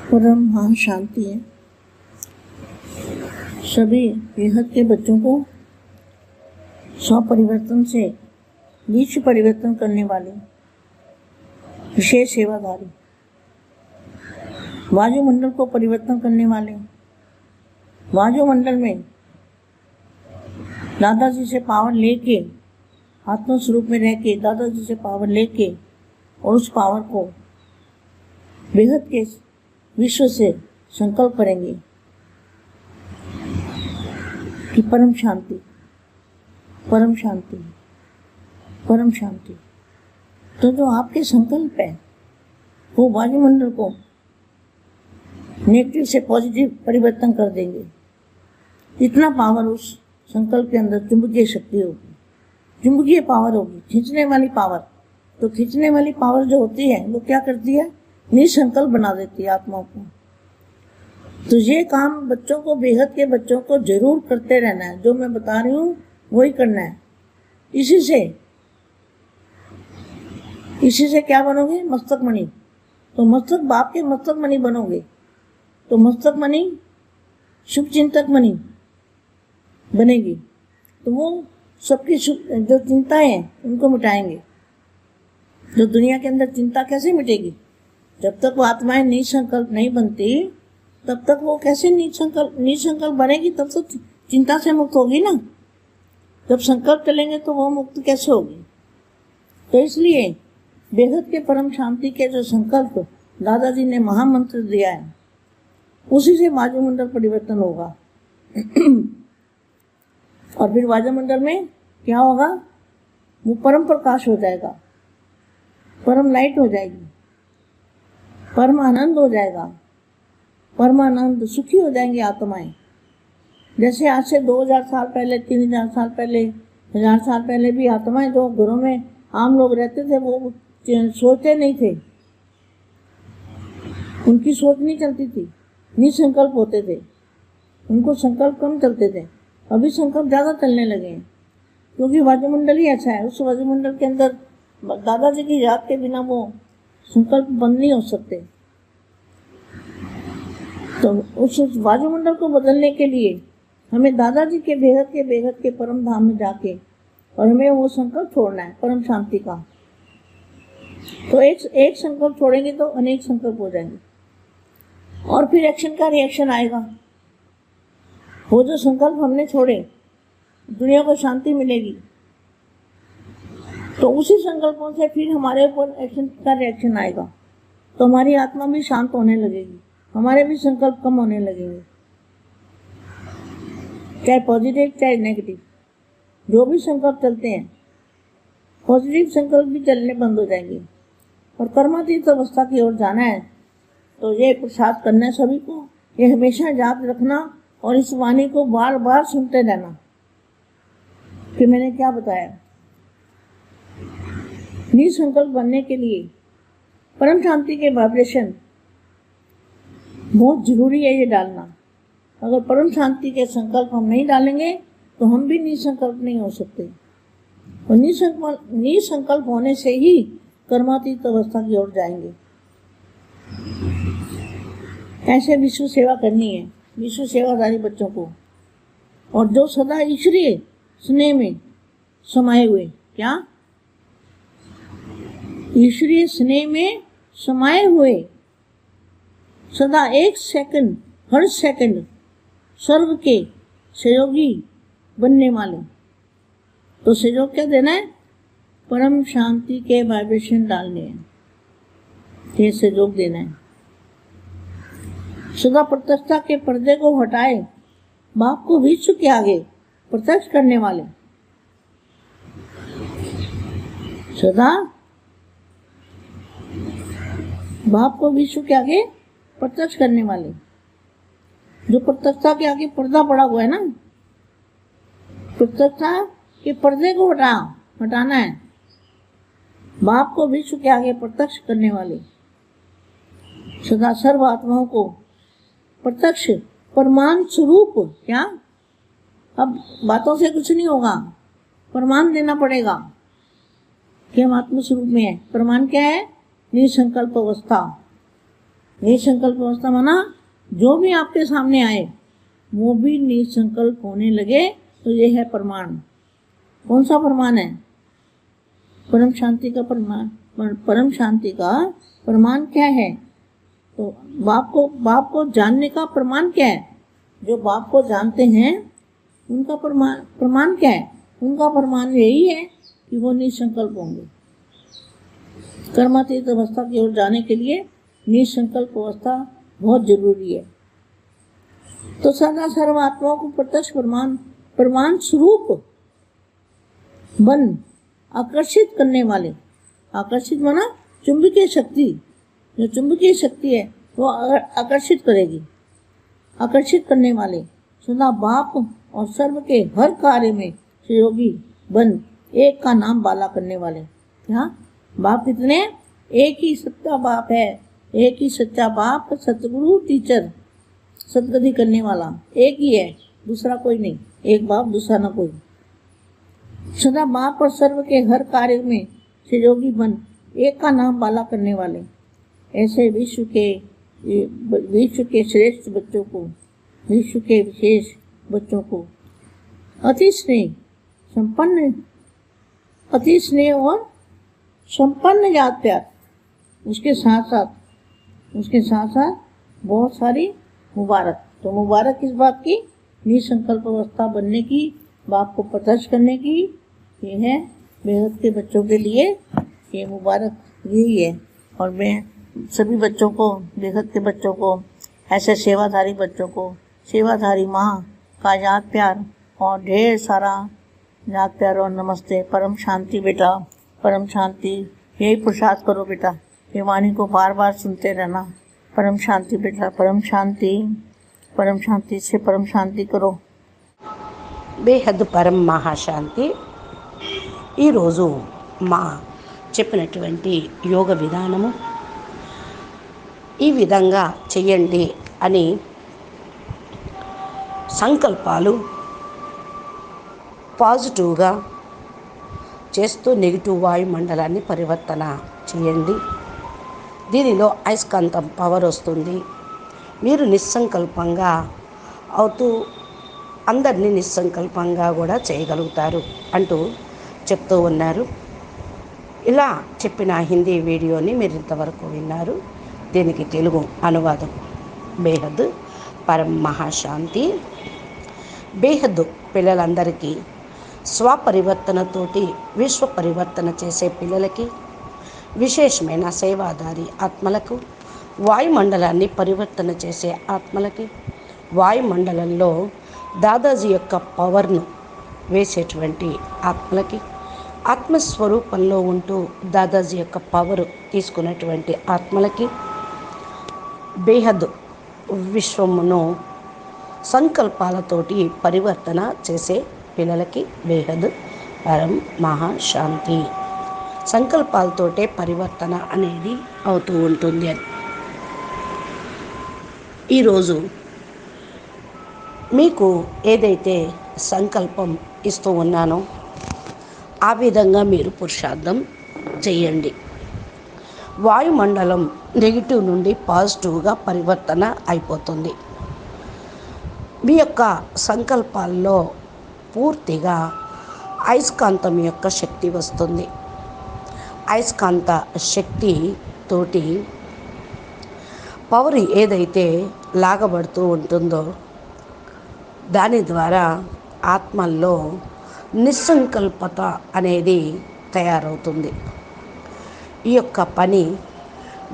परम महान शांति है। सभी बेहद के बच्चों को स्वपरिवर्तन से विश्व परिवर्तन करने वाले विशेष सेवाधारी, वायुमंडल को परिवर्तन करने वाले, वायुमंडल में दादाजी से पावर लेके, आत्म स्वरूप में रह के दादाजी से पावर लेके और उस पावर को बेहद के विश्व से संकल्प करेंगे कि परम शांति, परम शांति, परम शांति। तो जो आपके संकल्प है वो वायुमंडल को नेगेटिव से पॉजिटिव परिवर्तन कर देंगे। इतना पावर उस संकल्प के अंदर चुंबकीय शक्ति होगी, चुंबकीय पावर होगी, खींचने वाली पावर। तो खींचने वाली पावर जो होती है वो क्या करती है? निसंकल्प बना देती है आत्माओं को। तो ये काम बच्चों को, बेहद के बच्चों को जरूर करते रहना है। जो मैं बता रही हूँ वही करना है। इसी से क्या बनोगे? मस्तक मणि। तो मस्तक बाप के मस्तक मणि बनोगे। तो मस्तक मणि शुभ चिंतक मणि बनेगी। तो वो सबकी शुभ जो चिंताएं हैं उनको मिटाएंगे। जो दुनिया के अंदर चिंता कैसे मिटेगी? जब तक वो आत्माएं निसंकल्प नहीं बनती तब तक वो कैसे निसंकल्प बनेगी? तब तो चिंता से मुक्त होगी ना। जब संकल्प चलेंगे तो वो मुक्त कैसे होगी? तो इसलिए बेहद के परम शांति के जो संकल्प दादाजी ने महामंत्र दिया है उसी से वायुमंडल परिवर्तन होगा। और फिर वायुमंडल में क्या होगा? वो परम प्रकाश हो जाएगा, परम लाइट हो जाएगी, परम आनंद हो जाएगा, परमानंद सुखी हो जाएंगे आत्माएं। जैसे आज से 2000 साल पहले, 3000 साल पहले, 1000 साल पहले भी आत्माएं जो घरों में आम लोग रहते थे वो सोचते नहीं थे, उनकी सोच नहीं चलती थी, निसंकल्प होते थे, उनको संकल्प कम चलते थे। अभी संकल्प ज़्यादा चलने लगे हैं क्योंकि वायुमंडल ही अच्छा है। उस वायुमंडल के अंदर दादाजी की याद के बिना वो संकल्प बंद नहीं हो सकते। तो उस वायुमंडल को बदलने के लिए हमें दादाजी के बेहद के परम धाम में जाके और हमें वो संकल्प छोड़ना है परम शांति का। तो एक संकल्प छोड़ेंगे तो अनेक संकल्प हो जाएंगे और फिर एक्शन का रिएक्शन आएगा। वो जो संकल्प हमने छोड़े, दुनिया को शांति मिलेगी। तो उसी संकल्पों से फिर हमारे ऊपर एक्शन का रिएक्शन आएगा। तो हमारी आत्मा भी शांत होने लगेगी, हमारे भी संकल्प कम होने लगेंगे, चाहे पॉजिटिव चाहे नेगेटिव। जो भी संकल्प चलते हैं, पॉजिटिव संकल्प भी चलने बंद हो जाएंगे। और कर्मातीत अवस्था की ओर जाना है तो ये प्रसाद करना है सभी को। ये हमेशा याद रखना और इस वाणी को बार बार सुनते रहना कि मैंने क्या बताया। निसंकल्प बनने के लिए परम शांति के वाइब्रेशन बहुत जरूरी है ये डालना। अगर परम शांति के संकल्प हम नहीं डालेंगे तो हम भी निसंकल्प नहीं हो सकते। और निसंकल्प होने से ही कर्मातीत अवस्था की ओर जाएंगे। ऐसे विश्व सेवा करनी है, विश्व सेवाधारी बच्चों को। और जो सदा ईश्वरीय स्नेह में समाये हुए, क्या? ईश्वरीय स्नेह में समाये हुए, सदा एक सेकंड, हर सेकंड सर्व के सहयोगी बनने वाले। तो सहयोग क्या देना है? परम शांति के वाइब्रेशन डालने हैं, ये सहयोग देना है। सदा प्रत्यक्षता के पर्दे को हटाए बाप को विश्व के आगे प्रत्यक्ष करने वाले। सदा बाप को विश्व के आगे प्रत्यक्ष करने वाले। जो प्रत्यक्षता के आगे पर्दा पड़ा हुआ है ना, प्रत्यक्षता के पर्दे को हटाना है। बाप को विश्व के आगे प्रत्यक्ष करने वाले, सदा सर्व आत्माओं को प्रत्यक्ष प्रमाण स्वरूप। क्या? अब बातों से कुछ नहीं होगा, प्रमाण देना पड़ेगा कि हम आत्म स्वरूप में हैं। प्रमाण क्या है? निसंकल्प अवस्था, निसंकल्प अवस्था माना जो भी आपके सामने आए वो भी निसंकल्प होने लगे, तो ये है प्रमाण। कौन सा प्रमाण है? परम शांति का प्रमाण। परम शांति का प्रमाण क्या है? तो बाप को जानने का प्रमाण क्या है? जो बाप को जानते हैं उनका प्रमाण क्या है? उनका प्रमाण यही है कि वो निसंकल्प होंगे। कर्मातीत अवस्था की ओर जाने के लिए निसंकल्प अवस्था बहुत जरूरी है। तो सदा सर्वात्माओं को प्रत्यक्ष प्रमाण स्वरूप बन आकर्षित करने वाले, आकर्षित माना चुंबकीय शक्ति, जो चुंबकीय शक्ति है वो आकर्षित करेगी। आकर्षित करने वाले सदा बाप और सर्व के हर कार्य में सहयोगी बन एक का नाम बाला करने वाले। क्या बाप कितने? एक ही सच्चा बाप है, एक ही सच्चा बाप, सतगुरु टीचर, सदगति करने वाला एक ही है, दूसरा कोई नहीं। एक बाप दूसरा ना कोई। सदा बाप और सर्व के हर कार्य में सहयोगी बन एक का नाम बाला करने वाले ऐसे विश्व के श्रेष्ठ बच्चों को, विश्व के विशेष बच्चों को अति स्नेह और संपन्न याद प्यार, उसके साथ साथ बहुत सारी मुबारक। तो मुबारक किस बात की? निसंकल्प अवस्था बनने की, बाप को प्रत्यक्ष करने की। ये है बेहद के बच्चों के लिए ये मुबारक यही है। और मैं सभी बच्चों को, बेहद के बच्चों को, ऐसे सेवाधारी बच्चों को, सेवाधारी माँ का याद प्यार और ढेर सारा याद प्यार और नमस्ते। परम शांति बेटा, परम शांति, यही प्रसाद करो बेटा, ये वाणी को बार बार सुनते रहना। परम शांति बेटा, परम शांति से परम शांति करो। బేహద్ పరం మహాశాంతి. ఈరోజు మా చెప్పినటువంటి యోగ విధానము ఈ విధంగా చెయ్యండి అని సంకల్పాలు పాజిటివ్గా చేస్తూ నెగిటివ్ వాయుమండలాన్ని పరివర్తన చేయండి. దీనిలో అయస్కాంతం పవర్ వస్తుంది. మీరు నిస్సంకల్పంగా అవుతూ అందరినీ నిస్సంకల్పంగా కూడా చేయగలుగుతారు అంటూ చెప్తూ ఉన్నారు. ఇలా చెప్పిన హిందీ వీడియోని మీరు ఇంతవరకు విన్నారు. దీనికి తెలుగు అనువాదం బేహద్ పరం మహాశాంతి. బేహద్ పిల్లలందరికీ స్వపరివర్తనతోటి విశ్వ పరివర్తన చేసే పిల్లలకి, విశేషమైన సేవాదారి ఆత్మలకు, వాయుమండలాన్ని పరివర్తన చేసే ఆత్మలకి, వాయుమండలంలో దాదాజీ యొక్క పవర్ను వేసేటువంటి ఆత్మలకి, ఆత్మస్వరూపంలో ఉంటూ దాదాజీ యొక్క పవర్ తీసుకున్నటువంటి ఆత్మలకి, బేహద్ విశ్వమును సంకల్పాలతోటి పరివర్తన చేసే పిల్లలకి బేహద్ పరం మహాశాంతి. సంకల్పాలతోటే పరివర్తన అనేది అవుతూ ఉంటుంది. ఈరోజు మీకు ఏదైతే సంకల్పం ఇస్తూ ఉన్నానో ఆ విధంగా మీరు పురుషార్థం చేయండి. వాయుమండలం నెగిటివ్ నుండి పాజిటివ్గా పరివర్తన అయిపోతుంది. మీ యొక్క సంకల్పాల్లో పూర్తిగా అయస్కాంతం యొక్క శక్తి వస్తుంది. అయస్కాంత శక్తి తోటి పవర్ ఏదైతే లాగబడుతూ ఉంటుందో దాని ద్వారా ఆత్మల్లో నిస్సంకల్పత అనేది తయారవుతుంది. ఈ యొక్క పని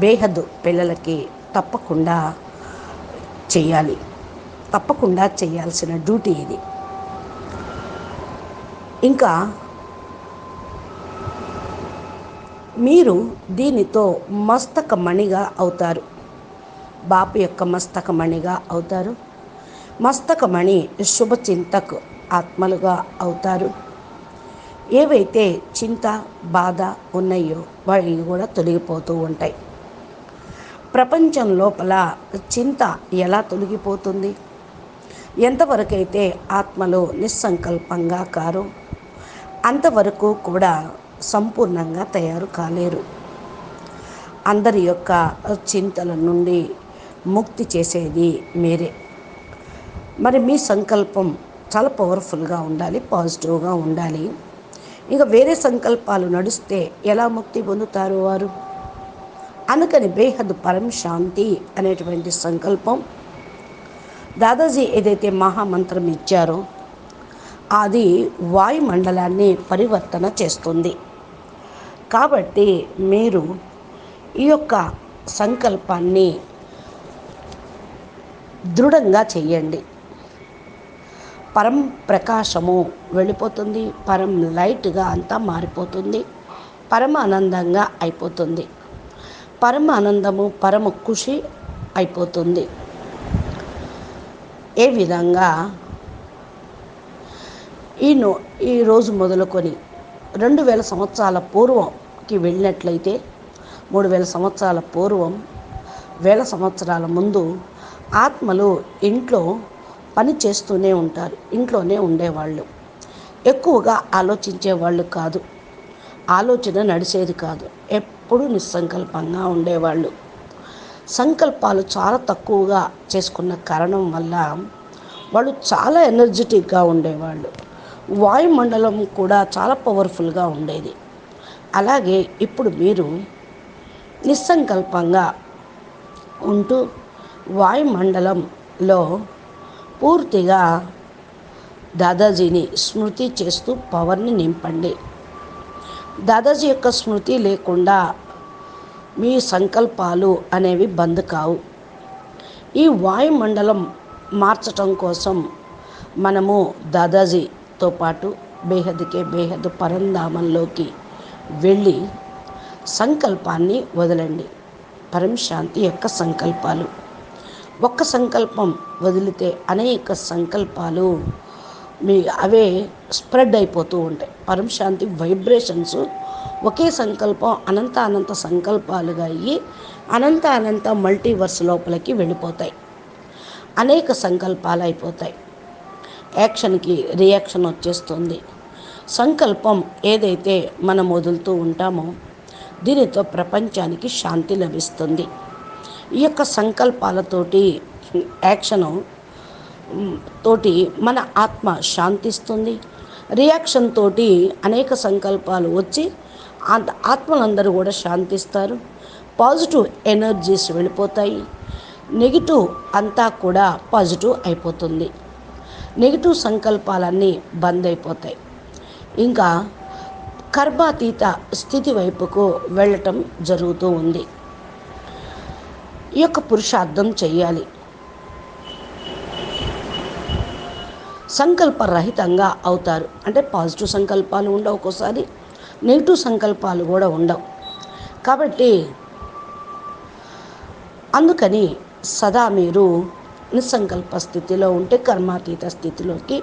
బేహద్ పిల్లలకి తప్పకుండా చేయాలి. తప్పకుండా చేయాల్సిన డ్యూటీ ఇది. ఇంకా మీరు దీనితో మస్తకమణిగా అవుతారు. బాపు యొక్క మస్తకమణిగా అవుతారు. మస్తకమణి శుభచింతక్ ఆత్మలుగా అవుతారు. ఏవైతే చింత, బాధ ఉన్నాయో అవి కూడా తొలగిపోతూ ఉంటాయి. ప్రపంచం లోపల చింత ఎలా తొలగిపోతుంది? ఎంతవరకైతే ఆత్మలో నిస్సంకల్పంగా కారో అంతవరకు కూడా సంపూర్ణంగా తయారు కాలేరు. అందరి యొక్క చింతల నుండి ముక్తి చేసేది మీరే. మరి మీ సంకల్పం చాలా పవర్ఫుల్గా ఉండాలి, పాజిటివ్గా ఉండాలి. ఇక వేరే సంకల్పాలు నడిస్తే ఎలా ముక్తి పొందుతారు వారు? అందుకని బేహద్ పరం శాంతి అనేటువంటి సంకల్పం దాదాజీ ఏదైతే మహామంత్రం ఇచ్చారో అది వాయుమండలాన్ని పరివర్తన చేస్తుంది. కాబట్టి మీరు ఈ యొక్క సంకల్పాన్ని దృఢంగా చెయ్యండి. పరం ప్రకాశము వెళ్ళిపోతుంది, పరం లైట్గా అంతా మారిపోతుంది, పరమ ఆనందంగా అయిపోతుంది, పరమ ఆనందము పరమ ఖుషి అయిపోతుంది. ఏ విధంగా ఈ రోజు మొదలుకొని 2000 సంవత్సరాల పూర్వంకి వెళ్ళినట్లయితే 3000 సంవత్సరాల పూర్వం, 1000 సంవత్సరాల ముందు ఆత్మలు ఇంట్లో పని చేస్తూనే ఉంటారు, ఇంట్లోనే ఉండేవాళ్ళు. ఎక్కువగా ఆలోచించేవాళ్ళు కాదు, ఆలోచన నడిచేది కాదు, ఎప్పుడూ నిస్సంకల్పంగా ఉండేవాళ్ళు. సంకల్పాలు చాలా తక్కువగా చేసుకున్న కారణం వల్ల వాళ్ళు చాలా ఎనర్జెటిక్గా ఉండేవాళ్ళు. వాయుమండలం కూడా చాలా పవర్ఫుల్గా ఉండేది. అలాగే ఇప్పుడు మీరు నిస్సంకల్పంగా ఉంటూ వాయుమండలంలో పూర్తిగా దాదాజీని స్మృతి చేస్తూ పవర్ని నింపండి. దాదాజీ యొక్క స్మృతి లేకుండా మీ సంకల్పాలు అనేవి బంద్ కావు. ఈ వాయుమండలం మార్చటం కోసం మనము దాదాజీతో పాటు బేహద్కే బేహద్ పరంధామంలోకి వెళ్ళి సంకల్పాన్ని వదలండి. పరం శాంతి యొక్క సంకల్పాలు. ఒక్క సంకల్పం వదిలితే అనేక సంకల్పాలు అవే స్ప్రెడ్ అయిపోతూ ఉంటాయి. పరం శాంతి వైబ్రేషన్స్ ఒకే సంకల్పం అనంత సంకల్పాలుగా అయ్యి అనంత మల్టీవర్స్ లోపలికి వెళ్ళిపోతాయి. అనేక సంకల్పాలు అయిపోతాయి. యాక్షన్కి రియాక్షన్ వచ్చేస్తుంది. సంకల్పం ఏదైతే మనం వదులుతూ ఉంటామో దీనితో ప్రపంచానికి శాంతి లభిస్తుంది. ఈ యొక్క సంకల్పాలతోటి యాక్షను తోటి మన ఆత్మ శాంతిస్తుంది. రియాక్షన్ తోటి అనేక సంకల్పాలు వచ్చి ఆత్మలందరూ కూడా శాంతిస్తారు. పాజిటివ్ ఎనర్జీస్ వెళ్ళిపోతాయి. నెగిటివ్ అంతా కూడా పాజిటివ్ అయిపోతుంది. నెగిటివ్ సంకల్పాలన్నీ బంద్ అయిపోతాయి. ఇంకా కర్మాతీత స్థితి వైపుకు వెళ్ళటం జరుగుతూ ఉంది. ఈ యొక్క పురుషార్థం చెయ్యాలి. సంకల్పరహితంగా అవుతారు. అంటే పాజిటివ్ సంకల్పాలు ఉండవు, ఒక్కోసారి నెగిటివ్ సంకల్పాలు కూడా ఉండవు. కాబట్టి అందుకని సదా మీరు నిస్సంకల్ప స్థితిలో ఉంటే కర్మాతీత స్థితిలోకి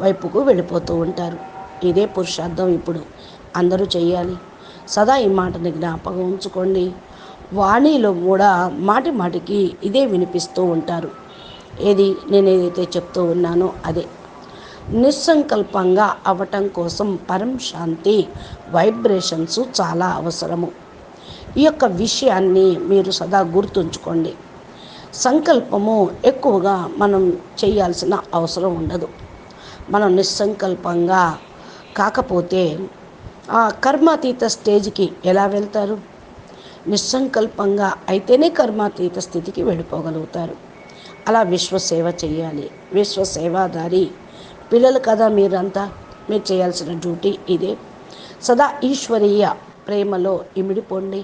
వైపుకు వెళ్ళిపోతూ ఉంటారు. ఇదే పురుషార్థం ఇప్పుడు అందరూ చేయాలి. సదా ఈ మాటని జ్ఞాపకం ఉంచుకోండి. వాణిలో కూడా మాటికి ఇదే వినిపిస్తూ ఉంటారు. ఏది నేను ఏదైతే చెప్తూ ఉన్నానో అదే. నిస్సంకల్పంగా అవ్వటం కోసం పరం శాంతి వైబ్రేషన్స్ చాలా అవసరము. ఈ యొక్క విషయాన్ని మీరు సదా గుర్తుంచుకోండి. సంకల్పము ఎక్కువగా మనం చేయాల్సిన అవసరం ఉండదు. మనం నిస్సంకల్పంగా కాకపోతే ఆ కర్మాతీత స్టేజ్కి ఎలా వెళ్తారు? నిస్సంకల్పంగా అయితేనే కర్మాతీత స్థితికి వెళ్ళిపోగలుగుతారు. అలా విశ్వసేవ చేయాలి. విశ్వసేవాదారి పిల్లలు కదా మీరంతా. మీరు చేయాల్సిన డ్యూటీ ఇదే. సదా ఈశ్వరీయ ప్రేమలో ఇమిడిపోండి.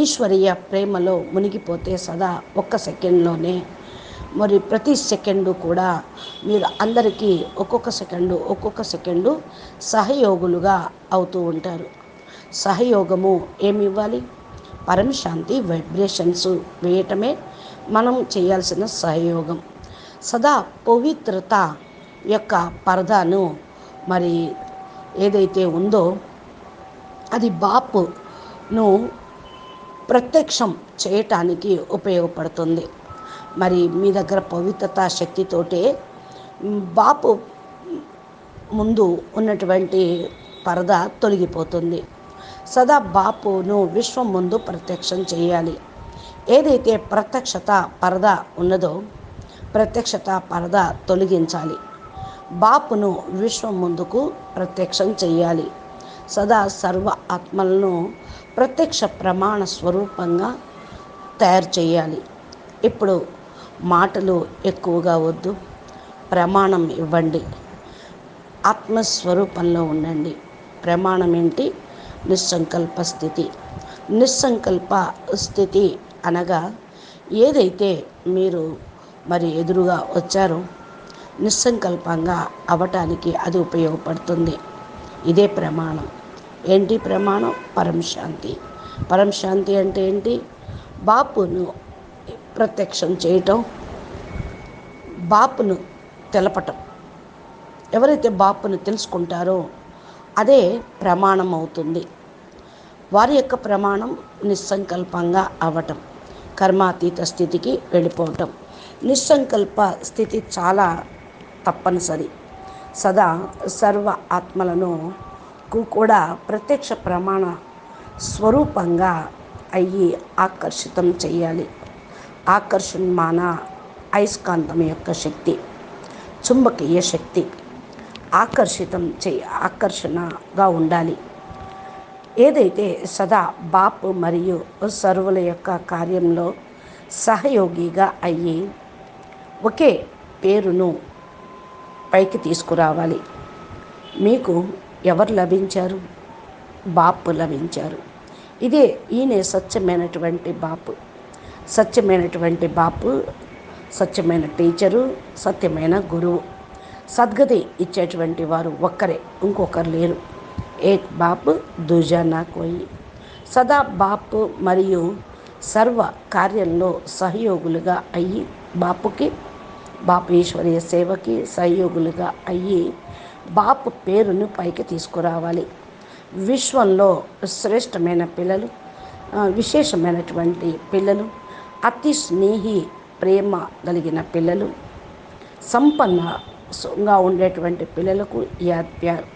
ఈశ్వరీయ ప్రేమలో మునిగిపోతే సదా ఒక్క సెకండ్లోనే, మరి ప్రతి సెకండు కూడా మీరు అందరికీ ఒక్కొక్క సెకండు సహయోగులుగా అవుతూ ఉంటారు. సహయోగము ఏమి ఇవ్వాలి? పరమశాంతి వైబ్రేషన్స్ వేయటమే మనం చేయాల్సిన సహయోగం. సదా పవిత్రత యొక్క పరదాను మరి ఏదైతే ఉందో అది బాపును ప్రత్యక్షం చేయటానికి ఉపయోగపడుతుంది. మరి మీ దగ్గర పవిత్రతా శక్తితోటే బాపు ముందు ఉన్నటువంటి పరద తొలగిపోతుంది. సదా బాపును విశ్వం ముందు ప్రత్యక్షం చేయాలి. ఏదైతే ప్రత్యక్షత పరదా ఉన్నదో ప్రత్యక్షత పరదా తొలగించాలి. బాపును విశ్వం ముందుకు ప్రత్యక్షం చేయాలి. సదా సర్వ ఆత్మలను ప్రత్యక్ష ప్రమాణ స్వరూపంగా తయారు చేయాలి. ఇప్పుడు మాటలు ఎక్కువగా వద్దు, ప్రమాణం ఇవ్వండి. ఆత్మస్వరూపంలో ఉండండి. ప్రమాణం ఏంటి? నిస్సంకల్ప స్థితి. నిస్సంకల్ప స్థితి అనగా ఏదైతే మీరు ఎదురుగా వచ్చారో నిస్సంకల్పంగా అవటానికి అది ఉపయోగపడుతుంది. ఇదే ప్రమాణం. ఏంటి ప్రమాణం? పరంశాంతి. పరంశాంతి అంటే ఏంటి? బాపును ప్రత్యక్షం చేయటం, బాపును తెలపటం. ఎవరైతే బాపును తెలుసుకుంటారో అదే ప్రమాణం అవుతుంది. వారి యొక్క ప్రమాణం నిస్సంకల్పంగా అవ్వటం, కర్మాతీత స్థితికి వెళ్ళిపోవటం. నిస్సంకల్ప స్థితి చాలా తప్పనిసరి. సదా సర్వ ఆత్మలను కూడా ప్రత్యక్ష ప్రమాణ స్వరూపంగా అయ్యి ఆకర్షితం చేయాలి. ఆకర్షణమాన అయస్కాంతం యొక్క శక్తి, చుంబకీయ శక్తి ఆకర్షణగా ఉండాలి. ఏదైతే సదా బాపు మరియు సర్వుల యొక్క కార్యంలో సహయోగిగా అయ్యి ఒకే పేరును పైకి తీసుకురావాలి. మీకు ఎవరు లభించారు? బాపు లభించారు. ఈయనే సత్యమైనటువంటి బాపు. సత్యమైనటువంటి బాపు, సత్యమైన టీచరు, సత్యమైన గురువు. సద్గతి ఇచ్చేటువంటి వారు ఒక్కరే, ఇంకొకరు లేరు. ఏక్ బాపు దూజా నా కోయి. సదా బాపు మరియు సర్వ కార్యంలో సహయోగులుగా అయ్యి బాపు ఈశ్వరీయ సేవకి సహయోగులుగా అయ్యి బాపు పేరును పైకి తీసుకురావాలి. విశ్వంలో శ్రేష్టమైన పిల్లలు, విశేషమైనటువంటి పిల్లలు, అతి స్నేహి ప్రేమ కలిగిన పిల్లలు, సంపన్నంగా ఉండేటువంటి పిల్లలకు యాద్ప్యార్.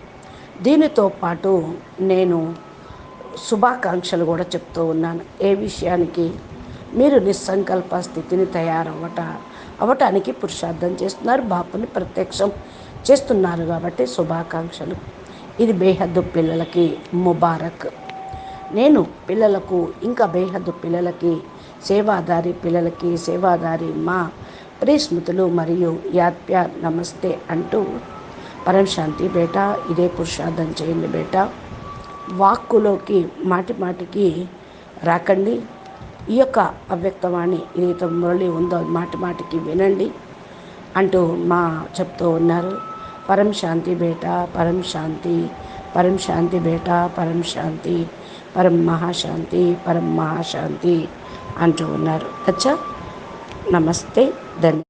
దీనితో పాటు నేను శుభాకాంక్షలు కూడా చెప్తూ ఉన్నాను. ఏ విషయానికి? మీరు నిస్సంకల్ప స్థితిని అవటానికి పురుషార్థం చేస్తున్నారు, బాపుని ప్రత్యక్షం చేస్తున్నారు కాబట్టి శుభాకాంక్షలు. ఇది బేహద్దు పిల్లలకి ముబారక్. నేను పిల్లలకు, ఇంకా బేహద్దు పిల్లలకి, సేవాదారి పిల్లలకి, సేవాదారి మా ప్రియస్మృతులు మరియు యాద్ప్యార్ నమస్తే అంటూ, పరంశాంతి బేటా, ఇదే పురుషార్థం చేయండి బేటా. వాక్కులోకి మాటికి రాకండి. ఈ యొక్క అవ్యక్తవాణి ఏదైతే మురళి ఉందో మాటికి వినండి అంటూ చెప్తూ ఉన్నారు. పరం శాంతి బేటా, పరం శాంతి, పరం శాంతి బేటా, పరం శాంతి, పరం మహాశాంతి అంటూ ఉన్నారు. అచ్చా, నమస్తే, ధన్యవాదాలు.